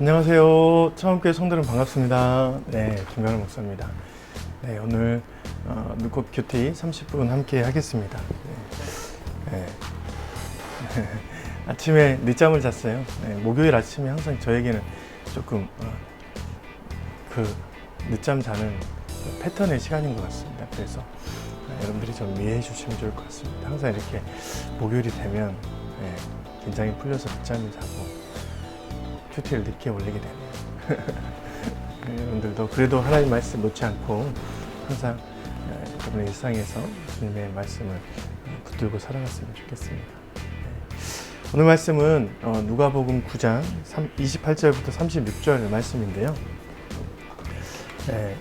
안녕하세요. 처음교회 성도는 반갑습니다. 네, 김관우 목사입니다. 네, 오늘 눈꽃 큐티 30분 함께 하겠습니다. 네. 아침에 늦잠을 잤어요. 네, 목요일 아침에 항상 저에게는 조금 그 늦잠 자는 패턴의 시간인 것 같습니다. 그래서 여러분들이 좀 이해해 주시면 좋을 것 같습니다. 항상 이렇게 목요일이 되면 긴장이 풀려서 늦잠을 자고 큐티를 늦게 올리게 되네요. 여러분들도 그래도 하나님 말씀 놓지 않고 항상 여러분의 일상에서 주님의 말씀을 붙들고 살아갔으면 좋겠습니다. 오늘 말씀은 누가복음 9장 28절부터 36절 말씀인데요.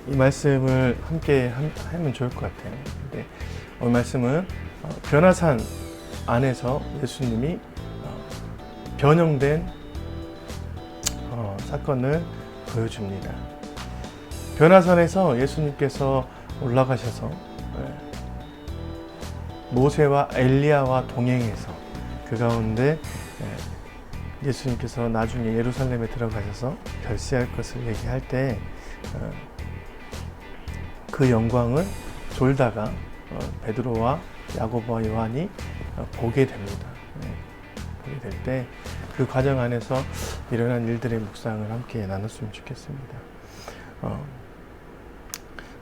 이 말씀을 함께 하면 좋을 것 같아요. 오늘 말씀은 변화산 안에서 예수님이 변형된 사건을 보여줍니다. 변화산에서 예수님께서 올라가셔서 모세와 엘리야와 동행해서 그 가운데 예수님께서 나중에 예루살렘에 들어가셔서 결시할 것을 얘기할 때 그 영광을 졸다가 베드로와 야고보와 요한이 보게 됩니다. 보게 될 때 그 과정 안에서 일어난 일들의 묵상을 함께 나눴으면 좋겠습니다.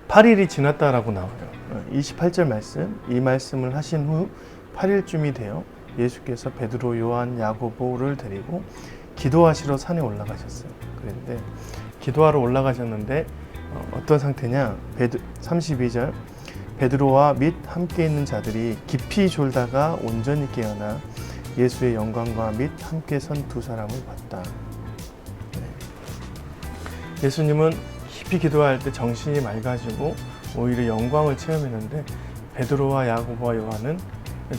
8일이 지났다라고 나와요. 28절 말씀, 이 말씀을 하신 후 8일쯤이 되어 예수께서 베드로, 요한, 야고보를 데리고 기도하시러 산에 올라가셨어요. 그런데 기도하러 올라가셨는데 어떤 상태냐? 32절, 베드로와 및 함께 있는 자들이 깊이 졸다가 온전히 깨어나 예수의 영광과 및 함께 선 두 사람을 봤다. 예수님은 깊이 기도할 때 정신이 맑아지고 오히려 영광을 체험했는데 베드로와 야고보와 요한은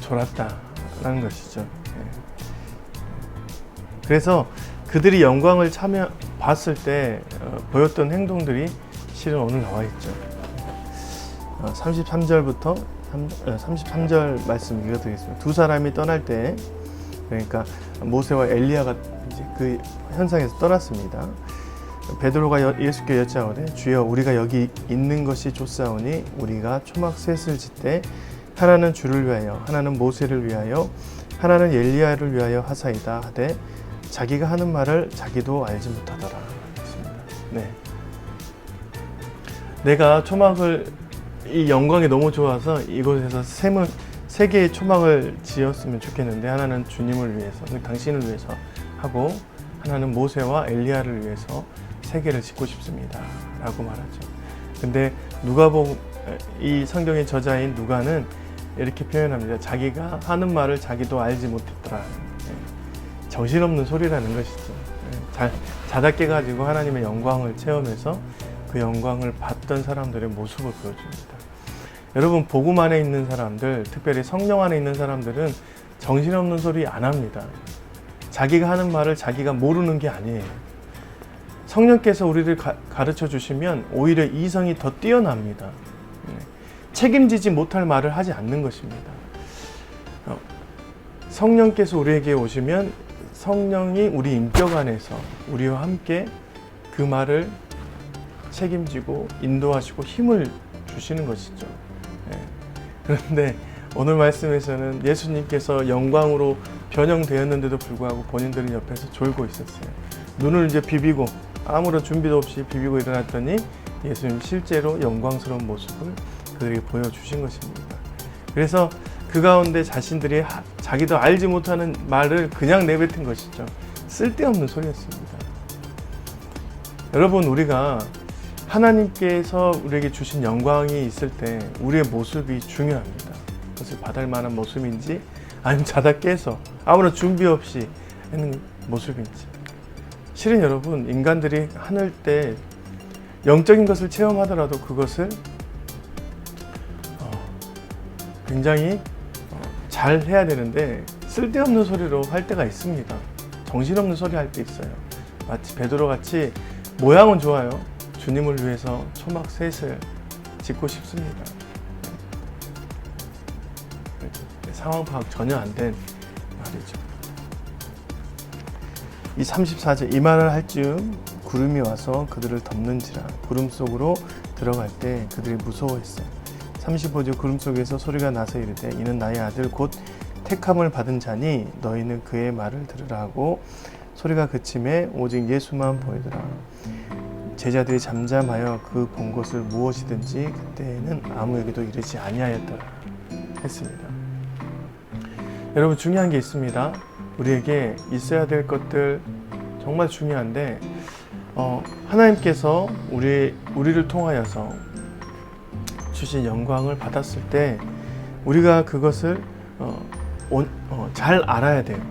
졸았다라는 것이죠. 그래서 그들이 영광을 봤을 때 보였던 행동들이 실은 오늘 나와 있죠. 33절부터 33절 말씀 읽어드리겠습니다. 두 사람이 떠날 때, 그러니까 모세와 엘리야가 이제 그 현상에서 떠났습니다. 베드로가 예수께 여짜오되 주여 우리가 여기 있는 것이 좋사오니 우리가 초막 셋을 짓되 하나는 주를 위하여 하나는 모세를 위하여 하나는 엘리야를 위하여 하사이다 하되 자기가 하는 말을 자기도 알지 못하더라. 네. 내가 초막을 이 영광이 너무 좋아서 이곳에서 세 개의 초막을 지었으면 좋겠는데 하나는 주님을 위해서, 당신을 위해서 하고 하나는 모세와 엘리야를 위해서 세 개를 짓고 싶습니다 라고 말하죠. 근데 누가복음, 이 성경의 저자인 누가는 이렇게 표현합니다. 자기가 하는 말을 자기도 알지 못했더라. 정신없는 소리라는 것이죠. 자다 깨가지고 하나님의 영광을 체험해서 그 영광을 봤던 사람들의 모습을 보여줍니다. 여러분, 복음 안에 있는 사람들, 특별히 성령 안에 있는 사람들은 정신없는 소리 안 합니다. 자기가 하는 말을 자기가 모르는 게 아니에요. 성령께서 우리를 가르쳐 주시면 오히려 이성이 더 뛰어납니다. 책임지지 못할 말을 하지 않는 것입니다. 성령께서 우리에게 오시면 성령이 우리 인격 안에서 우리와 함께 그 말을 책임지고 인도하시고 힘을 주시는 것이죠. 그런데 오늘 말씀에서는 예수님께서 영광으로 변형되었는데도 불구하고 본인들은 옆에서 졸고 있었어요. 눈을 이제 비비고 아무런 준비도 없이 비비고 일어났더니 예수님 실제로 영광스러운 모습을 그들에게 보여주신 것입니다. 그래서 그 가운데 자신들이 자기도 알지 못하는 말을 그냥 내뱉은 것이죠. 쓸데없는 소리였습니다. 여러분, 우리가 하나님께서 우리에게 주신 영광이 있을 때 우리의 모습이 중요합니다. 그것을 받을 만한 모습인지 아니면 자다 깨서 아무런 준비 없이 하는 모습인지. 실은 여러분, 인간들이 하늘 때 영적인 것을 체험하더라도 그것을 굉장히 잘 해야 되는데 쓸데없는 소리로 할 때가 있습니다. 정신없는 소리 할 때 있어요. 마치 베드로 같이 모양은 좋아요. 주님을 위해서 초막 셋을 짓고 싶습니다. 상황 파악 전혀 안 된 말이죠. 이 34절 이 말을 할 즈음 구름이 와서 그들을 덮는지라. 구름 속으로 들어갈 때 그들이 무서워했어요. 35절 구름 속에서 소리가 나서 이르되 이는 나의 아들 곧 택함을 받은 자니 너희는 그의 말을 들으라 하고 소리가 그침에 오직 예수만 보이더라. 제자들이 잠잠하여 그 본 것을 무엇이든지 그때에는 아무에게도 이르지 아니하였더라 했습니다. 여러분 중요한 게 있습니다. 우리에게 있어야 될 것들 정말 중요한데 하나님께서 우리를 통하여서 주신 영광을 받았을 때 우리가 그것을 잘 알아야 돼요.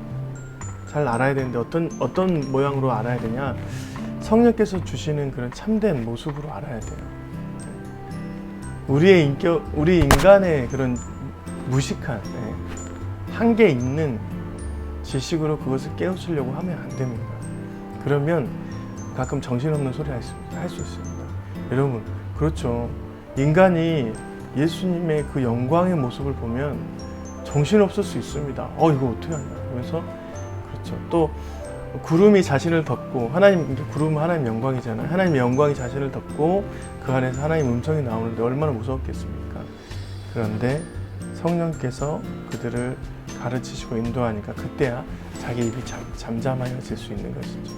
잘 알아야 되는데 어떤 모양으로 알아야 되냐? 성령께서 주시는 그런 참된 모습으로 알아야 돼요. 우리 인간의 그런 무식한 한계 있는 지식으로 그것을 깨우치려고 하면 안 됩니다. 그러면 가끔 정신없는 소리 할 수 있습니다. 여러분, 그렇죠. 인간이 예수님의 그 영광의 모습을 보면 정신없을 수 있습니다. 이거 어떻게 하냐. 그래서 그렇죠. 또 구름이 자신을 덮고 구름은 하나님 영광이잖아요. 하나님의 영광이 자신을 덮고 그 안에서 하나님 음성이 나오는데 얼마나 무섭겠습니까? 그런데 성령께서 그들을 가르치시고 인도하니까 그때야 자기 입이 잠잠하여질 수 있는 것이죠.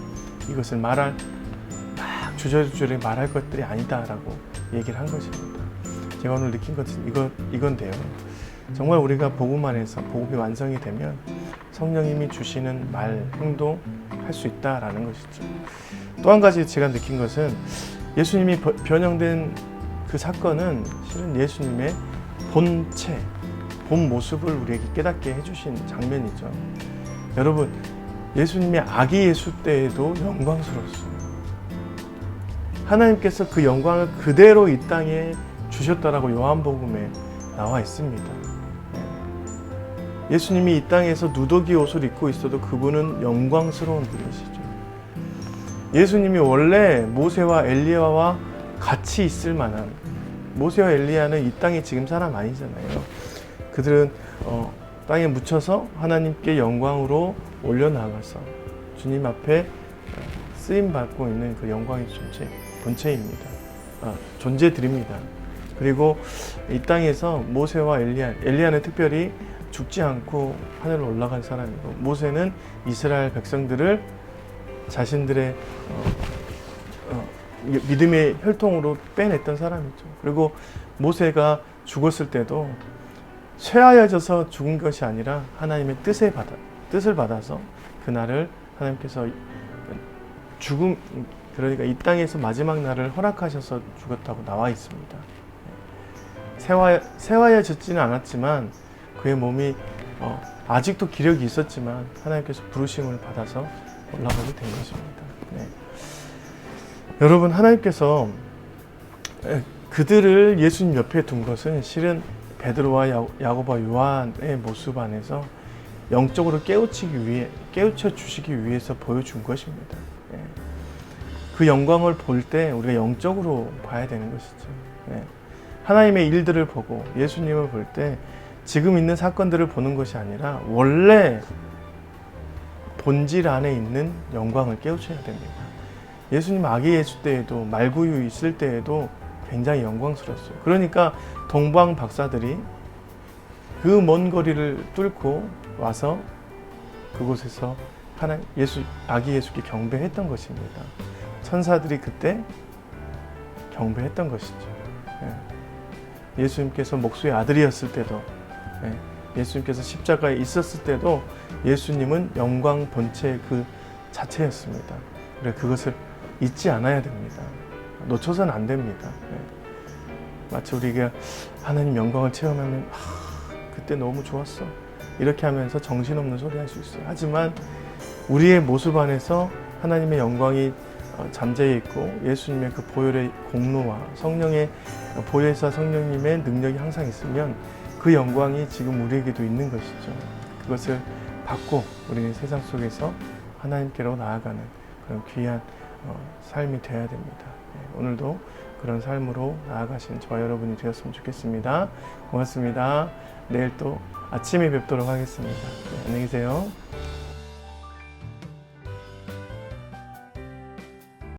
이것을 막 주저주저 말할 것들이 아니다라고 얘기를 한 것입니다. 제가 오늘 느낀 것은 이건데요. 정말 우리가 복음 안에서 복음이 완성이 되면 성령님이 주시는 말, 행동 할 수 있다라는 것이죠. 또 한 가지 제가 느낀 것은 예수님이 변형된 그 사건은 실은 예수님의 본 모습을 우리에게 깨닫게 해주신 장면이죠. 여러분, 예수님의 아기 예수 때에도 영광스러웠어요. 하나님께서 그 영광을 그대로 이 땅에 주셨다라고 요한복음에 나와 있습니다. 예수님이 이 땅에서 누더기 옷을 입고 있어도 그분은 영광스러운 분이시죠. 예수님이 원래 모세와 엘리야와 같이 있을 만한, 모세와 엘리야는 이 땅에 지금 사람 아니잖아요. 그들은 땅에 묻혀서 하나님께 영광으로 올려나가서 주님 앞에 쓰임받고 있는 그 영광의 본체입니다. 존재들입니다. 그리고 이 땅에서 모세와 엘리야는 특별히 죽지 않고 하늘로 올라간 사람이고, 모세는 이스라엘 백성들을 자신들의 믿음의 혈통으로 빼냈던 사람이죠. 그리고 모세가 죽었을 때도 쇠하여져서 죽은 것이 아니라 하나님의 뜻을 받아서 그날을 하나님께서 그러니까 이 땅에서 마지막 날을 허락하셔서 죽었다고 나와 있습니다. 쇠하여졌지는 않았지만 그의 몸이 아직도 기력이 있었지만 하나님께서 부르심을 받아서 올라가게 된 것입니다. 네. 여러분, 하나님께서 그들을 예수님 옆에 둔 것은 실은 베드로와 야고보와 요한의 모습 안에서 영적으로 깨우쳐 주시기 위해서 보여준 것입니다. 네. 그 영광을 볼 때 우리가 영적으로 봐야 되는 것이죠. 네. 하나님의 일들을 보고 예수님을 볼 때 지금 있는 사건들을 보는 것이 아니라 원래 본질 안에 있는 영광을 깨우쳐야 됩니다. 예수님 아기 예수 때에도 말구유 있을 때에도 굉장히 영광스러웠어요. 그러니까 동방 박사들이 그 먼 거리를 뚫고 와서 그곳에서 아기 예수께 경배했던 것입니다. 천사들이 그때 경배했던 것이죠. 예수님께서 목수의 아들이었을 때도, 예수님께서 십자가에 있었을 때도 예수님은 영광 본체 그 자체였습니다. 그래서 그것을 잊지 않아야 됩니다. 놓쳐서는 안 됩니다. 마치 우리가 하나님 영광을 체험하면 그때 너무 좋았어 이렇게 하면서 정신없는 소리 할 수 있어요. 하지만 우리의 모습 안에서 하나님의 영광이 잠재해 있고 예수님의 그 보혈의 공로와 성령의 보혜사 성령님의 능력이 항상 있으면 그 영광이 지금 우리에게도 있는 것이죠. 그것을 받고 우리는 세상 속에서 하나님께로 나아가는 그런 귀한 삶이 되어야 됩니다. 오늘도 그런 삶으로 나아가신 저와 여러분이 되었으면 좋겠습니다. 고맙습니다. 내일 또 아침에 뵙도록 하겠습니다. 안녕히 계세요.